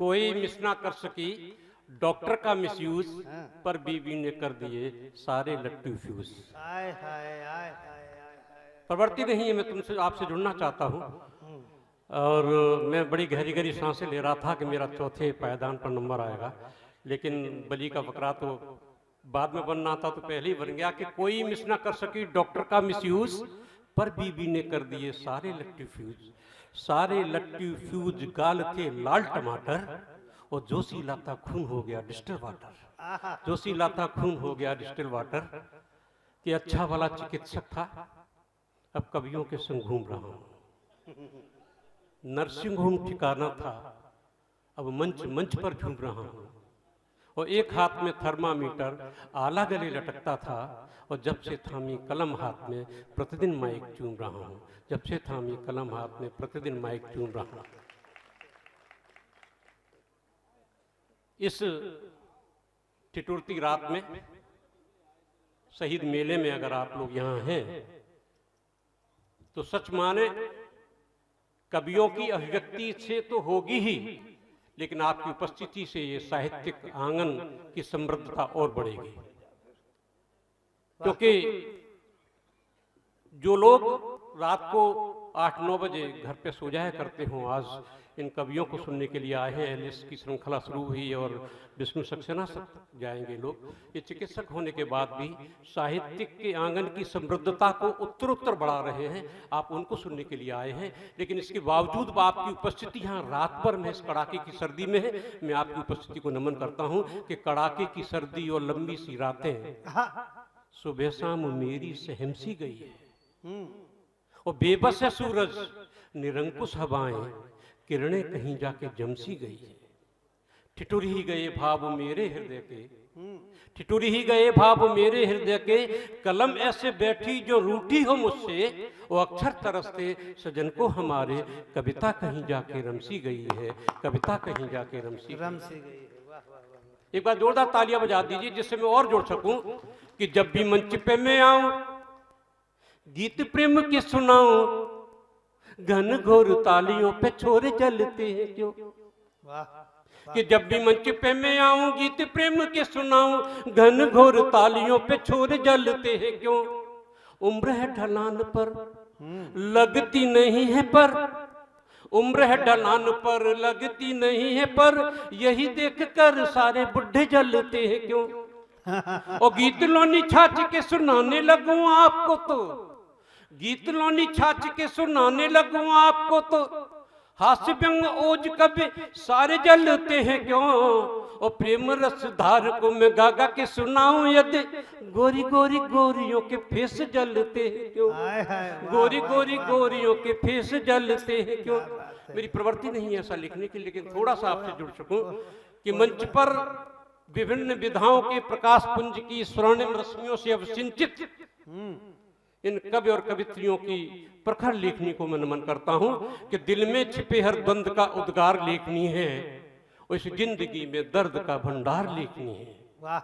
कोई मिस ना कर सकी डॉक्टर का मिसयूज, पर बीवी ने कर दिए सारे लट्टू फ्यूज। हाय हाय हाय हाय हाय हाय। प्रवृत्ति नहीं है, मैं तुमसे आपसे जुड़ना चाहता हूँ। और मैं बड़ी गहरी गहरी सांसें ले रहा था कि मेरा चौथे पायदान पर नंबर आएगा, लेकिन बलि का बकरा तो बाद में बनना था, तो पहले ही बन गया कि कोई मिस ना कर सकी डॉक्टर का मिसयूज, पर बीबी ने कर दिए सारे लट्टू फ्यूज। सारे लट्टू फ्यूज गाल थे लाल टमाटर, और जोशी लाता खून हो गया डिस्टिल वाटर। जोशी लाता खून हो गया डिस्टिल वाटर। कि अच्छा वाला चिकित्सक था, अब कवियों के संग घूम रहा हूं। नर्सिंग होम ठिकाना था, अब मंच मंच पर झूम रहा हूं। और एक हाथ में थर्मामीटर आला गले लटकता था, और जब से थामी कलम हाथ में प्रतिदिन माइक चूम रहा हूं। जब से थामी कलम हाथ में प्रतिदिन माइक चूम रहा हूं। इस ठिठुरती रात में, शहीद मेले में अगर आप लोग यहाँ हैं, तो सच माने कवियों की अभिव्यक्ति से तो होगी ही, लेकिन आपकी उपस्थिति से ये साहित्यिक आंगन की समृद्धता और बढ़ेगी। क्योंकि जो लोग रात को 8-9 बजे घर पे सो जाया करते हों, आज इन कवियों को सुनने के लिए आए हैं। एलिस की श्रृंखला शुरू हुई और विष्णु सक्सेना जाएंगे लोग। ये चिकित्सक होने के बाद भी साहित्यिक के आंगन की समृद्धता को उत्तरोत्तर बढ़ा रहे हैं। आप उनको सुनने के लिए आए हैं, लेकिन इसके बावजूद आपकी उपस्थिति यहाँ रात भर में इस कड़ाके की सर्दी में है। मैं आपकी उपस्थिति को नमन करता हूँ कि कड़ाके की सर्दी और लंबी सी रातें सुबह शाम मेरी सहम सी गई है। और बेबस है सूरज, निरंकुश हवाएं, किरणें कहीं जाके जमसी गई है। ठिठुर ही गए भाव मेरे हृदय के, ठिठुर ही गए भाव मेरे हृदय के, कलम ऐसे बैठी जो रूठी हो मुझसे, वो अक्षर तरसते सजन को हमारे, कविता कहीं जाके रमसी गई है, कविता कहीं जाके रमसी गई है। एक बार जोरदार तालियां बजा दीजिए, जिससे मैं और जोड़ सकूं कि जब भी मंच पे मैं आऊं, गीत प्रेम के सुनाऊं, घन घोर तालियों पे छोरे जलते हैं क्यों। कि जब भी मंच पे मैं आऊं, गीत प्रेम के सुनाऊं, घन घोर तालियों पे छोरे जलते हैं क्यों। उम्र है ढलान पर लगती नहीं है पर, उम्र है ढलान पर लगती नहीं है पर, यही देख कर सारे बुढ़े जलते हैं क्यों। और गीत लोनी छाछ के सुनाने लगूं आपको तो, गीत लोनी छाछ के सुनाने लगूं आपको तो, हास्य व्यंग ओज कभी सारे जलते हैं क्यों। और प्रेम रस धार को मैं गागा के सुनाऊं यदि, गोरी गोरी गोरियों के फेस जलते हैं क्यों। गोरी गोरी गोरियों के फेस जलते हैं क्यों। मेरी प्रवृत्ति नहीं है ऐसा लिखने की, लेकिन थोड़ा सा आपसे जुड़ सकूं कि मंच पर विभिन्न विधाओं के प्रकाश पुंज की स्वर्णिम रश्मियों से अवसिंचित इन कवि और कवित्रियों की प्रखर लेखनी को मैं नमन करता हूं कि दिल में छिपे हर द्वंद का उद्गार लेखनी है, और इस जिंदगी में दर्द का भंडार लेखनी है।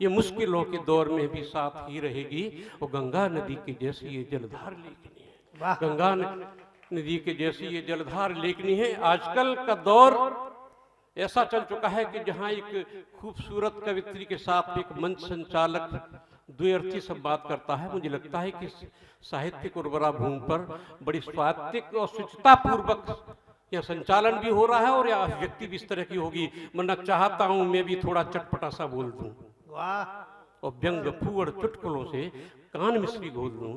ये मुश्किलों के दौर में भी साथ ही रहेगी, और गंगा नदी की जैसी ये जलधार लेखनी है। गंगा नदी के जैसी ये जलधार लेखनी है। आजकल का दौर ऐसा चल चुका है कि जहां एक खूबसूरत कवित्री के साथ एक मंच संचालक द्व्यर्थी संवाद करता है, मुझे लगता है कि साहित्यिक उर्वरा भूमि पर बड़ी स्वात्विक और शुचिता पूर्वक यह संचालन भी हो रहा है, और यह अभिव्यक्ति भी इस तरह की होगी। मैं चाहता हूं मैं भी थोड़ा चटपटा सा बोल दूं, और व्यंग फूअड़ चुटकुलों से कान मिश्री घोल दूं,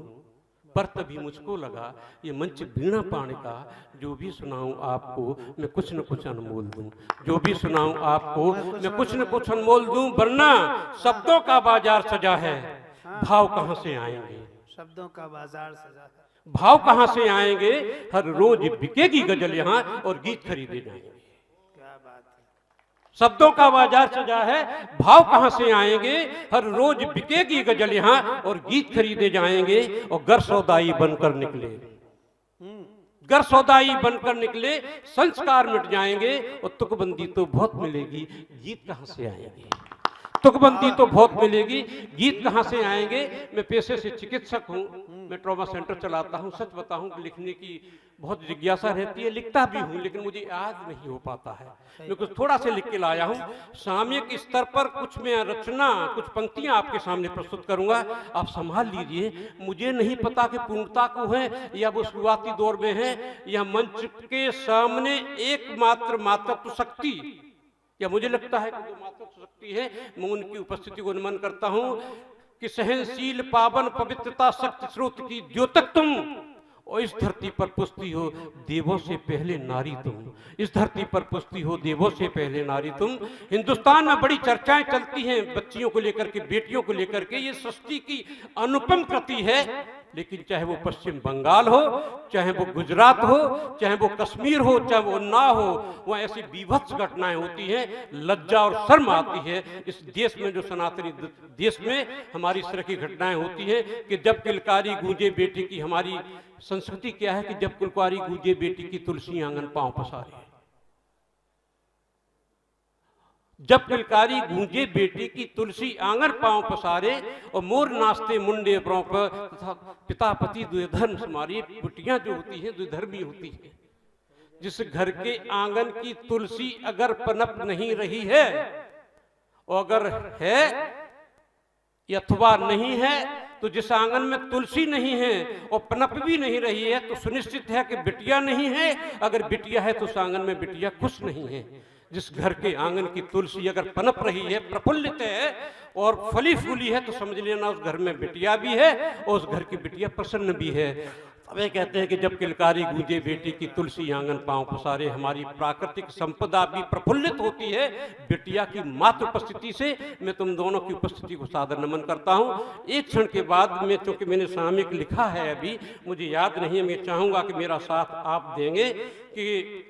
पर तभी मुझको लगा ये मंच वीणा पाने का, जो भी सुनाऊं आपको मैं कुछ न कुछ अनमोल दूं, जो भी सुनाऊं आपको मैं कुछ न कुछ अनमोल दूं। वरना शब्दों का बाजार सजा है, भाव कहां से आएंगे। शब्दों का बाजार सजा है, भाव कहां से आएंगे। हर रोज बिकेगी गजल यहाँ, और गीत खरीदे जाएंगे। शब्दों का बाजार सजा है, भाव कहां से आएंगे। हर रोज बिकेगी गजल यहाँ, और गीत खरीदे जाएंगे। और गर सौदाई बनकर निकले, गर सौदाई बनकर निकले, संस्कार मिट जाएंगे। और तुकबंदी तो बहुत मिलेगी, गीत कहां से आएंगे। तुकबंदी तो बहुत मिलेगी, गीत कहाँ से आएंगे। मैं पेशे से चिकित्सक हूँ, मैं ट्रॉमा सेंटर चलाता हूँ। सच बताऊँ कि लिखने की बहुत जिज्ञासा रहती है, लिखता भी हूँ, लेकिन मुझे याद नहीं हो पाता है। मैं कुछ थोड़ा से लिख के लाया हूँ। सामयिक स्तर पर कुछ मैं रचना, कुछ पंक्तियां आपके सामने प्रस्तुत करूंगा, आप संभाल लीजिए। मुझे नहीं पता कि पूर्णता को है या वो शुरुआती दौर में है, या मंच के सामने एकमात्र मातृत्व शक्ति, या मुझे लगता है कि जो मातृत्व शक्ति है, मैं उनकी उपस्थिति को नमन करता हूं कि सहनशील पावन पवित्रता शक्ति स्रोत की द्योतक तुम, और इस धरती पर पुष्टि हो देवों से पहले नारी तुम। इस धरती पर पुष्टि हो देवों से पहले नारी तुम। हिंदुस्तान में बड़ी चर्चाएं चलती हैं बच्चियों को लेकर के, बेटियों को लेकर के। ये सृष्टि की अनुपम कृति है, लेकिन चाहे वो पश्चिम बंगाल हो, चाहे वो गुजरात हो, चाहे वो कश्मीर हो, चाहे वो उन्नाव हो, वहाँ ऐसी बीभत्स घटनाएं होती हैं, लज्जा और शर्म आती है। इस देश में, जो सनातनी देश में हमारी इस तरह की घटनाएं होती हैं कि जब किलकारी गूंजे बेटी की, हमारी संस्कृति क्या है कि जब किलकारी गूंजे बेटी की तुलसी आंगन पांव पसारे, जब किलकारी गूंजे बेटी की तुलसी आंगन पांव पसारे, और मोर नाचते मुंडे पर तथा पिता पति द्विधर्म समारी। बेटियां जो होती हैं द्विधर्मी होती हैं। जिस घर के आंगन की तुलसी अगर पनप नहीं रही है, और अगर है अथवा नहीं है, तो जिस आंगन में तुलसी नहीं है और पनप भी नहीं रही है, तो सुनिश्चित है कि बिटिया नहीं है। अगर बिटिया है तो उस आंगन में बिटिया खुश नहीं है। जिस घर के आंगन की तुलसी अगर पनप रही है, प्रफुल्लित है और फली फूली है, तो समझ लेना उस घर में बिटिया भी है और उस घर की बिटिया प्रसन्न भी है। वे कहते हैं कि जब किलकारी गूंजे बेटी की तुलसी आंगन पांव पसारे, हमारी प्राकृतिक संपदा भी प्रफुल्लित होती है बिटिया की मात्र उपस्थिति से। मैं तुम दोनों की उपस्थिति को सादर नमन करता हूं। एक क्षण के बाद में, चूंकि मैंने सामयिक लिखा है, अभी मुझे याद नहीं है, मैं चाहूंगा कि मेरा साथ आप देंगे कि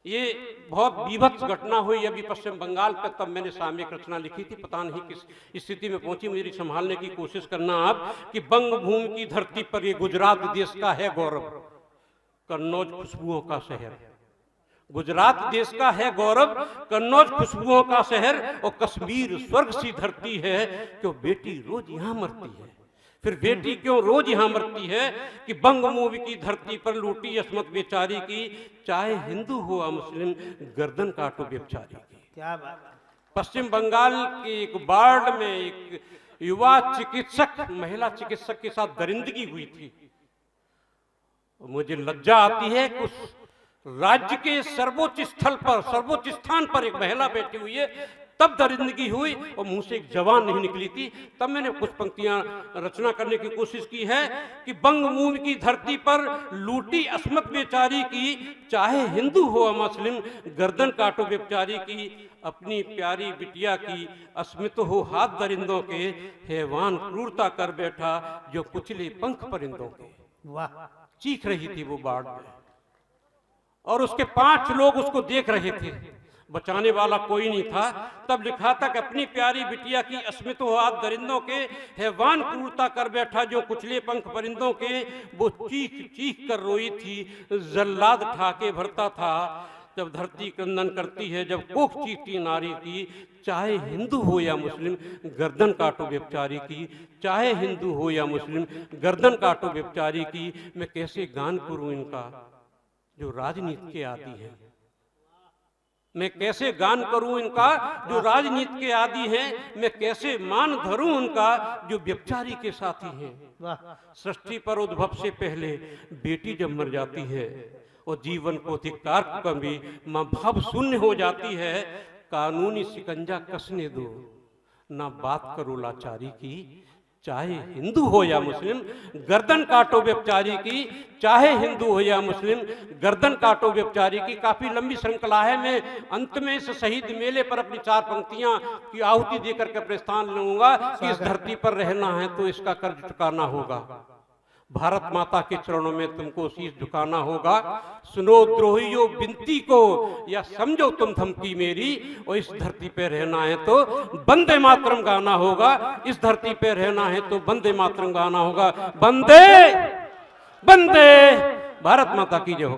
ये बहुत बीभत्स घटना हुई अभी पश्चिम बंगाल पर, तब मैंने सामयिक रचना लिखी थी। पता नहीं किस स्थिति में पहुंची, मेरी संभालने की कोशिश करना आप कि बंग भूमि की धरती पर ये गुजरात देश का है गौरव, कन्नौज खुशबुओं का शहर। गुजरात देश का है गौरव, कन्नौज खुशबुओं का शहर, और कश्मीर स्वर्ग सी धरती है, क्यों बेटी रोज यहाँ मरती है। फिर बेटी क्यों रोज यहाँ मरती है कि बंग भूमि की धरती पर लूटी अस्मत बेचारी की, चाहे हिंदू हो या मुस्लिम, गर्दन काटो बेचारी की। क्या बात है। पश्चिम बंगाल के एक वार्ड में एक युवा चिकित्सक, महिला चिकित्सक के साथ दरिंदगी हुई थी। मुझे लज्जा आती है कि उस राज्य के सर्वोच्च स्थल पर, सर्वोच्च स्थान पर एक महिला बैठी हुई है, तब दरिंदगी हुई और मुंह से एक जवान नहीं निकली थी। तब मैंने कुछ पंक्तियां रचना करने की कोशिश की है कि बंग भूमि की धरती पर लूटी अस्मत बेचारी की, चाहे हिंदू हो या मुस्लिम, गर्दन काटो बेचारी की। अपनी प्यारी बिटिया की अस्मित हो हाथ दरिंदों के, हैवान क्रूरता कर बैठा जो कुचले पंख परिंदों के। वाह। चीख रही थी वो बाढ़ में, और उसके 5 लोग उसको देख रहे थे, बचाने वाला कोई नहीं था। तब लिखा था कि अपनी प्यारी बिटिया की अस्मित हो हाथ दरिंदों के, हैवान क्रूरता कर बैठा जो कुचले पंख परिंदों के। वो चीख चीख कर रोई थी, जल्लाद ठाके भरता था जब धरती क्रंदन करती है, जब कोख चीखती नारी की, चाहे हिंदू हो या मुस्लिम, गर्दन काटो बेचारी की। चाहे हिंदू हो या मुस्लिम, गर्दन काटो बेचारी की। मैं कैसे गान करूं इनका जो राजनीति के आदी है, मैं कैसे गान करूं इनका जो राजनीति के आदी हैं, मैं कैसे मान धरूं उनका जो व्यभिचारी के साथी हैं। सृष्टि पर उद्भव से पहले बेटी जब मर जाती है और जीवन को धिक्कार कभी मां भाव शून्य हो जाती है, कानूनी शिकंजा कसने दो, ना बात करो लाचारी की। चाहे हिंदू हो या मुस्लिम, गर्दन काटो व्यभिचारी की। चाहे हिंदू हो या मुस्लिम, गर्दन काटो व्यभिचारी की। काफी लंबी श्रृंखला है। मैं अंत में इस शहीद मेले पर अपनी 4 पंक्तियां की आहुति देकर के प्रस्थान लूंगा कि इस धरती पर रहना है तो इसका कर्ज चुकाना होगा। भारत माता के चरणों में तुमको शीश झुकाना होगा। सुनो द्रोहियों विनती को, या समझो तुम धमकी मेरी, और इस धरती पे रहना है तो वंदे मातरम गाना होगा। इस धरती पे रहना है तो वंदे मातरम गाना होगा। वंदे वंदे, भारत माता की जय हो।